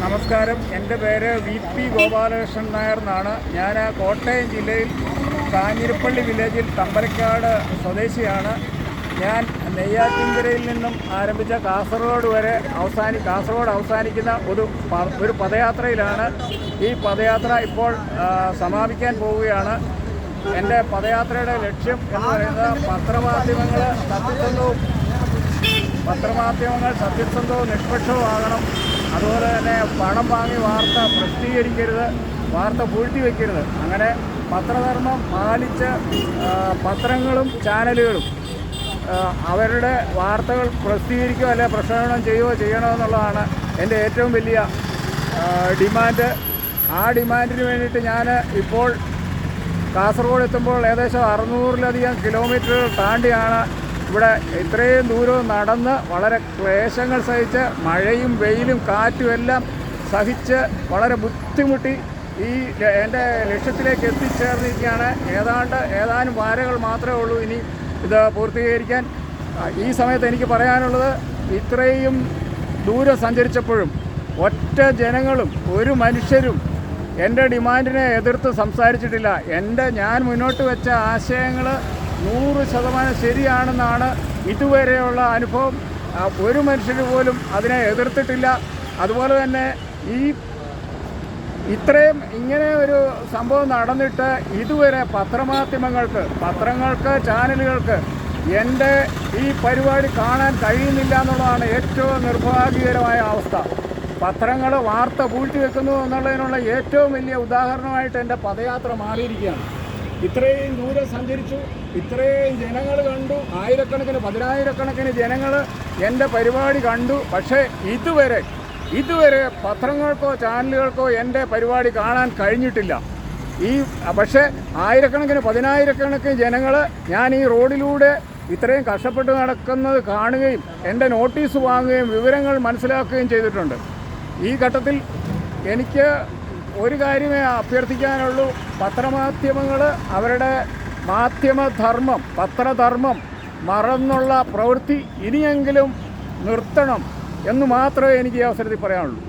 നമസ്കാരം. എൻ്റെ പേര് VP ഗോപാലകൃഷ്ണൻ നായർ എന്നാണ്. ഞാൻ കോട്ടയം ജില്ലയിൽ കാഞ്ഞിരപ്പള്ളി വില്ലേജിൽ തമ്പലക്കാട് സ്വദേശിയാണ്. ഞാൻ നെയ്യാറ്റിൻകരയിൽ നിന്നും ആരംഭിച്ച കാസർഗോഡ് അവസാനിക്കുന്ന ഒരു പദയാത്രയിലാണ്. ഈ പദയാത്ര ഇപ്പോൾ സമാപിക്കാൻ പോവുകയാണ്. എൻ്റെ പദയാത്രയുടെ ലക്ഷ്യം എന്ന് പറയുന്നത് പത്രമാധ്യമങ്ങൾ സത്യസന്ധവും നിഷ്പക്ഷവും ആകണം. അതുപോലെ തന്നെ പണം വാങ്ങി വാർത്ത പ്രസിദ്ധീകരിക്കരുത്, വാർത്ത പൂഴ്ത്തിവെക്കരുത്. അങ്ങനെ പത്രധർമ്മം പാലിച്ച് പത്രങ്ങളും ചാനലുകളും അവരുടെ വാർത്തകൾ പ്രസിദ്ധീകരിക്കുകയോ അല്ലെങ്കിൽ പ്രക്ഷേപണം ചെയ്യുകയോ ചെയ്യണമെന്നുള്ളതാണ് എൻ്റെ ഏറ്റവും വലിയ ഡിമാൻഡ്. ആ ഡിമാൻഡിന് വേണ്ടിയിട്ട് ഞാൻ ഇപ്പോൾ കാസർഗോഡ് എത്തുമ്പോൾ ഏകദേശം 600-ലധികം കിലോമീറ്ററുകൾ താണ്ടിയാണ് ഇവിടെ ഇത്രയും ദൂരം നടന്ന് വളരെ ക്ലേശങ്ങൾ സഹിച്ച് മഴയും വെയിലും കാറ്റും എല്ലാം സഹിച്ച് വളരെ ബുദ്ധിമുട്ടി എൻ്റെ ലക്ഷ്യത്തിലേക്ക് എത്തിച്ചേർന്നിരിക്കുകയാണ്. ഏതാനും വാരങ്ങൾ മാത്രമേ ഉള്ളൂ ഇനി ഇത് പൂർത്തീകരിക്കാൻ. ഈ സമയത്ത് എനിക്ക് പറയാനുള്ളത്, ഇത്രയും ദൂരം സഞ്ചരിച്ചപ്പോഴും ഒറ്റ ജനങ്ങളും ഒരു മനുഷ്യരും എൻ്റെ ഡിമാൻഡിനെ എതിർത്ത് സംസാരിച്ചിട്ടില്ല. ഞാൻ മുന്നോട്ട് വെച്ച ആശയങ്ങൾ 100% ശരിയാണെന്നാണ് ഇതുവരെയുള്ള അനുഭവം. ഒരു മനുഷ്യന് പോലും അതിനെ എതിർത്തിട്ടില്ല. അതുപോലെ തന്നെ ഇത്രയും ഇങ്ങനെ ഒരു സംഭവം നടന്നിട്ട് ഇതുവരെ പത്രങ്ങൾക്ക് ചാനലുകൾക്ക് എൻ്റെ ഈ പരിപാടി കാണാൻ കഴിയുന്നില്ല എന്നുള്ളതാണ് ഏറ്റവും നിർഭാഗ്യകരമായ അവസ്ഥ. പത്രങ്ങൾ വാർത്ത പൂഴ്ത്തിവെക്കുന്നു എന്നുള്ളതിനുള്ള ഏറ്റവും വലിയ ഉദാഹരണമായിട്ട് എൻ്റെ പദയാത്ര മാറിയിരിക്കുകയാണ്. ഇത്രയും ദൂരം സഞ്ചരിച്ചു, ഇത്രയും ജനങ്ങൾ കണ്ടു, പതിനായിരക്കണക്കിന് ജനങ്ങൾ എൻ്റെ പരിപാടി കണ്ടു. പക്ഷേ ഇതുവരെ പത്രങ്ങൾക്കോ ചാനലുകൾക്കോ എൻ്റെ പരിപാടി കാണാൻ കഴിഞ്ഞിട്ടില്ല. പക്ഷേ പതിനായിരക്കണക്കിന് ജനങ്ങൾ ഞാൻ ഈ റോഡിലൂടെ ഇത്രയും കഷ്ടപ്പെട്ട് നടക്കുന്നത് കാണുകയും എൻ്റെ നോട്ടീസ് വാങ്ങുകയും വിവരങ്ങൾ മനസ്സിലാക്കുകയും ചെയ്തിട്ടുണ്ട്. ഈ ഘട്ടത്തിൽ എനിക്ക് ഒരു കാര്യമേ അഭ്യർത്ഥിക്കാനുള്ളൂ. പത്രമാധ്യമങ്ങൾ അവരുടെ പത്രധർമ്മം മറന്നുള്ള പ്രവൃത്തി ഇനിയെങ്കിലും നിർത്തണം എന്ന് മാത്രമേ എനിക്ക് ഈ അവസരത്തിൽ പറയാനുള്ളൂ.